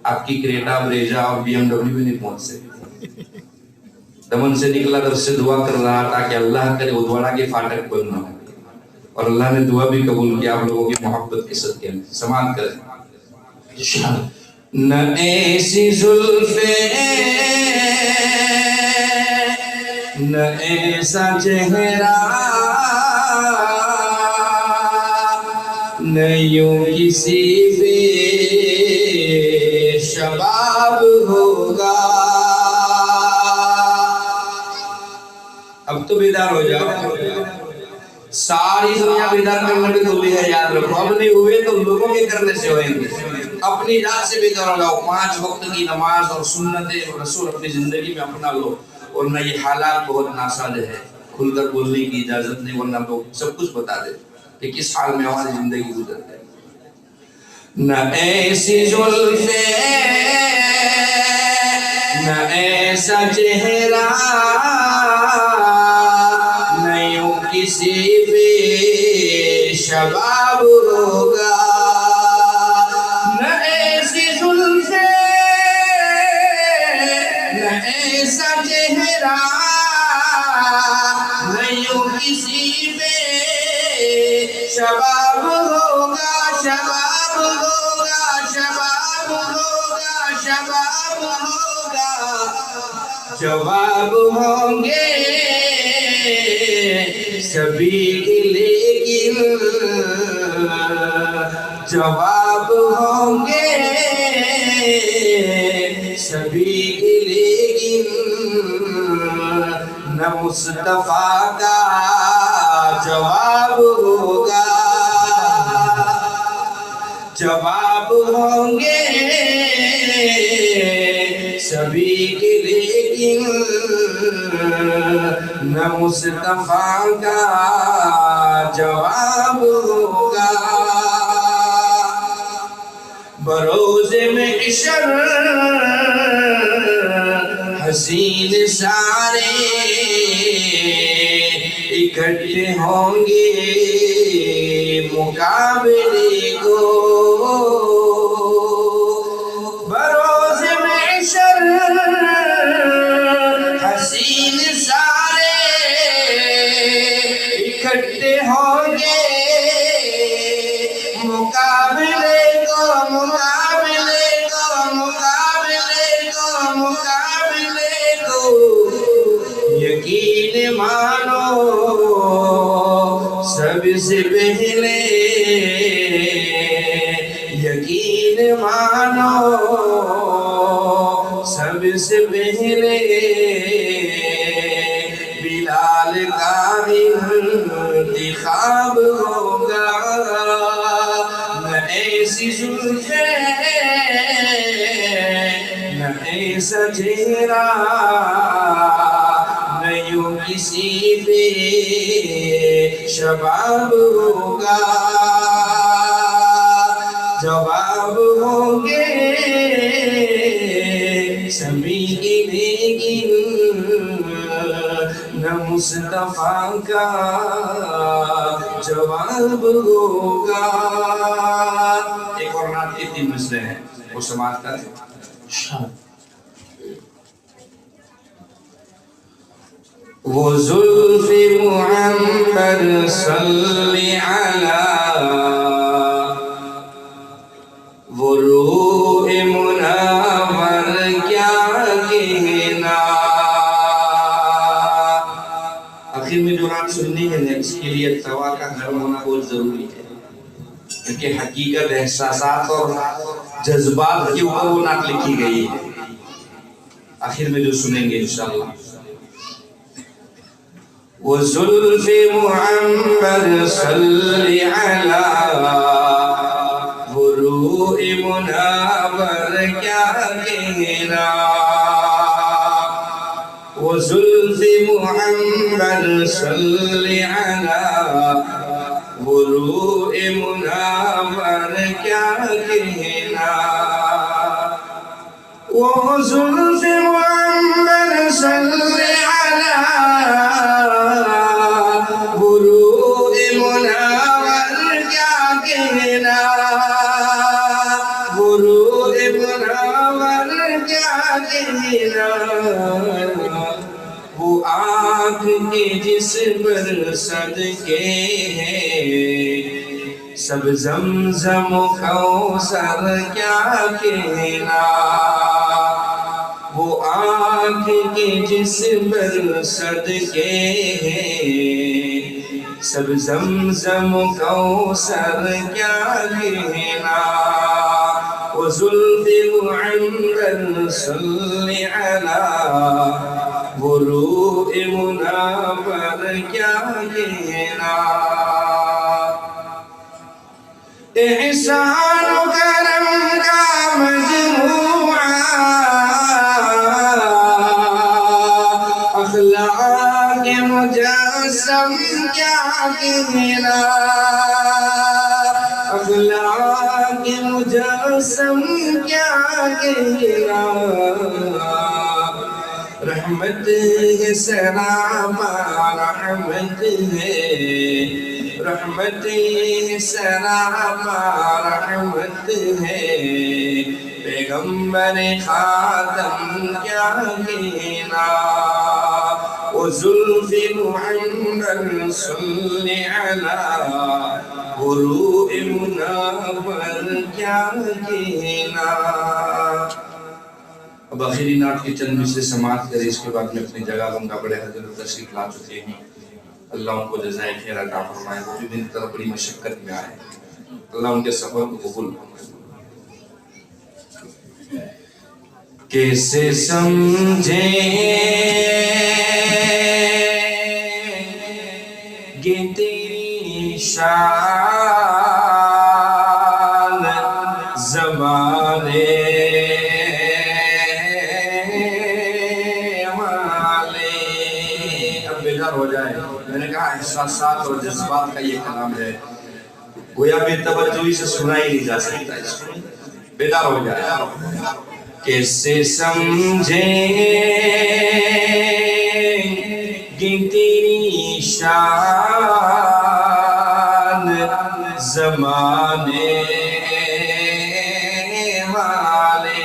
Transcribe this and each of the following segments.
آپ کی Creta Brezza اور بی ایم ڈبلیو بھی نہیں پہنچ سکے. دمن سے نکلا تب سے دعا کر رہا تھا کہ اللہ کرے ادواڑا کے فاٹک بننا ہو, اور اللہ نے دعا بھی قبول کیا آپ لوگوں کی محبت کے صدقے میں. سماعت کریں. نہ ایسی زلفیں نہ ایسا چہرہ نہ یوں کسی بے شباب ہوگا. اب تو بیدار ہو جاؤ, ساری دنیا بیدار کرنے میں تو بھی ہے, یاد رکھو. اب نہیں ہوئے تو لوگوں کے کرنے سے ہوئیں گے. اپنی ذات سے بیدار ہو جاؤ. 5 وقت کی نماز اور سنت رسول اپنی زندگی میں اپنا لو. اور نہ یہ حالات بہت ناساز ہے, کھل کر بولنے کی اجازت نہیں, ورنہ لوگ سب کچھ بتا دے کہ کس حال میں ہماری زندگی گزرتی ہے. نہ ایسی زلفیں نہ ایسا چہرہ نہ یوں کسی بے شباب ہوگا. نہ ایسی زلفیں نہ ایسا چہرہ نہ یوں کسی بے شباب ہوگا. شباب ہوگا, شباب ہوگا, شباب ہوگا. جواب ہوں گے سبھی کے, لیکن جواب ہوں گے سبھی کے, لیکن نہ مصطفیٰ کا جواب ہوگا. جواب ہوں گے سبھی کے, لیکن نہ مصطفیٰ کا جواب ہوگا. بروز محشر حسین سارے اکٹھے ہوں گے مقابلے کو. بروز محشر حسین سارے اکٹھے ہوں گے مقابلے کو, مقابلے کو, مقابلے کو, مقابلے کو. یقین مانو سب سے پہلے, یقین مانو سب سے پہلے بلال کا انتخاب ہوگا. نہ ایسی زلفیں نہ ایسا چہرہ نہ یوں کسی بے شباب ہوگا. جواب ہوں گے سبھی کے, لیکن نہ مصطفیٰ کا جواب ہوگا. ایک اور نعت کے 3 مسئلے ہیں, وہ سماعت کریں. وہ زلف معمر صلی علی, وہ روح منور کیا کہنا. آخر میں جو نعت سننی ہے اس کے لیے توا کا گھر ہونا بہت ضروری ہے, کیونکہ حقیقت, احساسات اور جذبات کے اوپر وہ نعت لکھی گئی ہے. آخر میں جو سنیں گے انشاءاللہ. وہ زلف معمر صلی علی, وہ روح منور کیا کہنا. وہ زلف محمد صلی علی, وہ روح منور کیا کہنا. وہ زلف محمد صلی علی, وہ روح منور کیا کہنا. وہ روح منور پر کیا کہنا، وہ آنکھ کے جس پر صدقے ہیں، سب زمزم و کوثر کیا کہنا، وہ آنکھ کے جس پر صدقے ہیں، سب زمزم و کوثر کیا کہنا، وہ زلف عنبر صلی علی، وہ روح منور کیا کہنا، احسان و کرم کا مجموعہ، اخلاق مجسم کیا کہنا، اخلاق مجسم کیا کہنا، رحمت ہے سلامہ رحمت ہے، رحمت سلامہ رحمت ہے، پیغمبر خاتم کیا کہنا، وہ زلف عنبر صلی علی، وہ روح منور کیا کہنا۔ اب آخری نعت کی چند مصرے سماعت کریں، اس کے بعد میں اپنی جگہ لوں گا۔ بڑے حضرت تشریف لا چکے ہیں، اللہ ان کو جزائے خیر عطا فرمائے، وہ بھی میری طرف بڑی مشقت میں آئے، اللہ ان کے سفر کو قبول فرمائے۔ کیسے سمجھیں گے تیری شان زمانے والے۔ اب بیدار ہو جائے، میں نے کہا احساسات اور جذبات کا یہ کلام ہے، گویا بے توجہی سے سنا ہی نہیں جا سکتا، اس کو بیدار ہو جائے۔ کیسے سمجھیں گے تیری شان زمانے والے،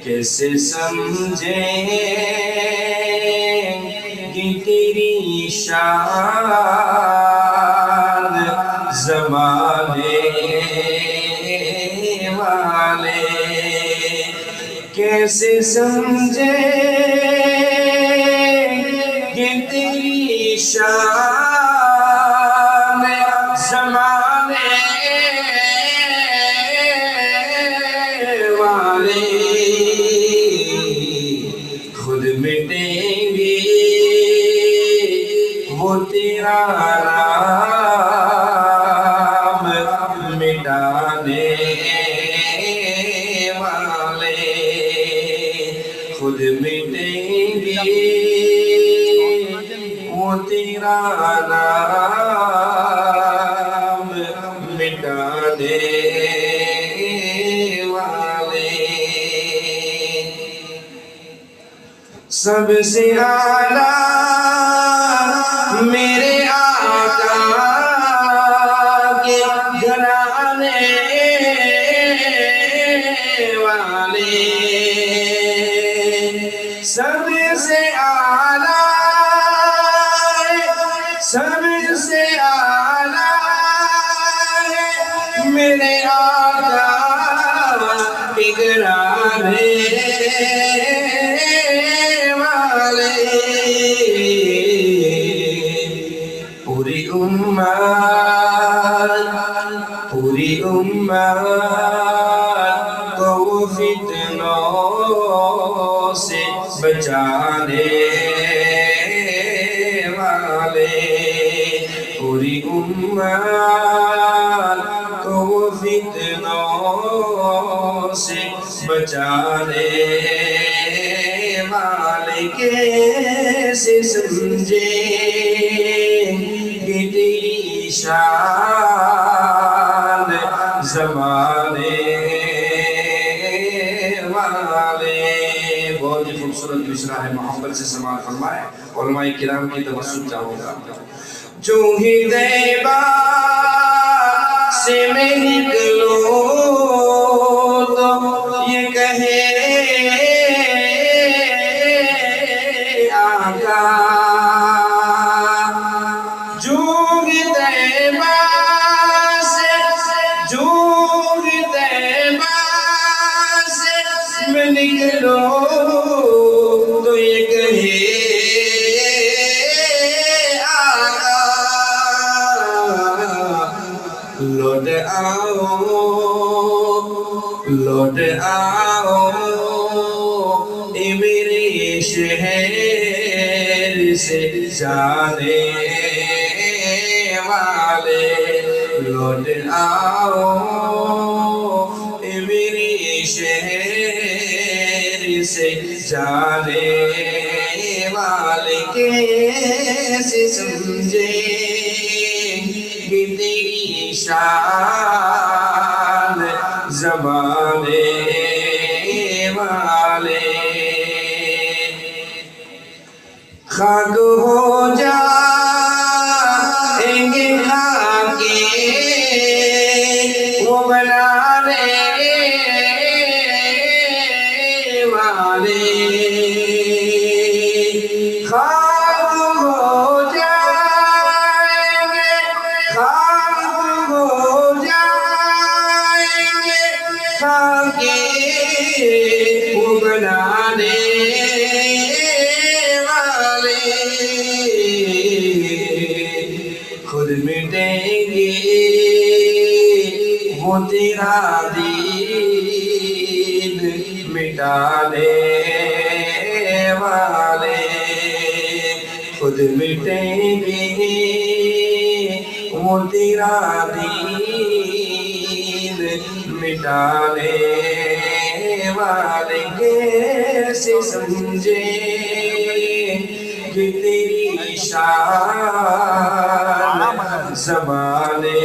کیسے سمجھیں گے تیری شان زمانے والے، کیسے سمجھیں گے تیری شان زمانے والے، خود مٹیں گے وہ تیرا نام مٹانے والے، خود مٹیں گے وہ تیرا نام مٹانے والے۔ سب سے اعلیٰ میرے آقا کے گھرانے والے، سب سے اعلیٰ، سب سے اعلیٰ میرے آقا کے گھرانے والے، پوری امت کو فتنوں سے بچانے والے، پوری امت کو فتنوں سے بچانے والے، کیسے سمجھیں گے تیری شان زمانے والے۔ بہت ہی خوبصورت مصرع ہے، محبت سے سماعت فرمائے، علماء کرام کی توسط چاہوں گا۔ جو ہی دیبا سے میں نکلوں تو لوٹ آؤ اے میرے شہر سے جانے والے لوٹ آؤ اے میرے شہر سے جانے والے کیسے سمجھے کہ تیری شان زمانے والے خاک ہو جائیں گے خاکے وہ بنانے والے خاک ہو جائیں گے خاک ہو جائیں گے خاکے وہ بنانے والے خود مٹیں گے وہ تیرا دین مٹانے والے خود مٹیں گے وہ تیرا دین مٹانے والے کیسے سمجھے کہ تیری شان زمانے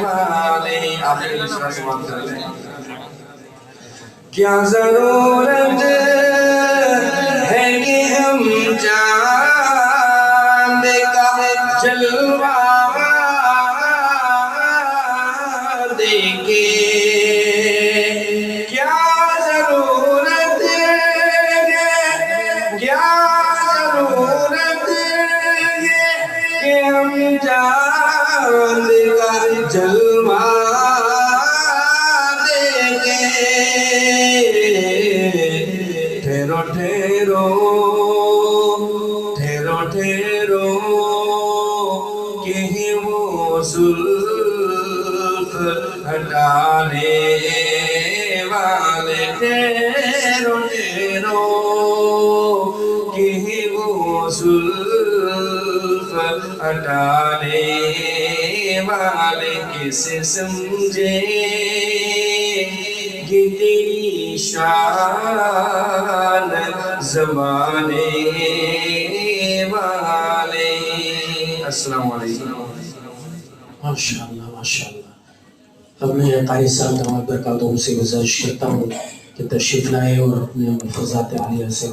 والے آخری مصرع سماعت کر لیں کیا ضرورت ہے کہ ہم چاند کا جلوہ دیکھیں کیا ضرورت ہے کیا ضرورت ہے کہ ہم چاند کا جلوہ ٹھہرو ٹھہرو ٹھہرو ٹھہرو کہ وہ زلف ہٹانے والے ٹھہرو ٹھہرو کہ وہ زلف ہٹانے والے کیسے سمجھے کہ تیری شان زمانے والے السلام علیکم ماشاءاللہ ماشاءاللہ اب میں قاری صاحب داماد برکاتہم سے گزارش کرتا ہوں کہ تشریف لائے اور اپنے ملفوظات عالیہ سے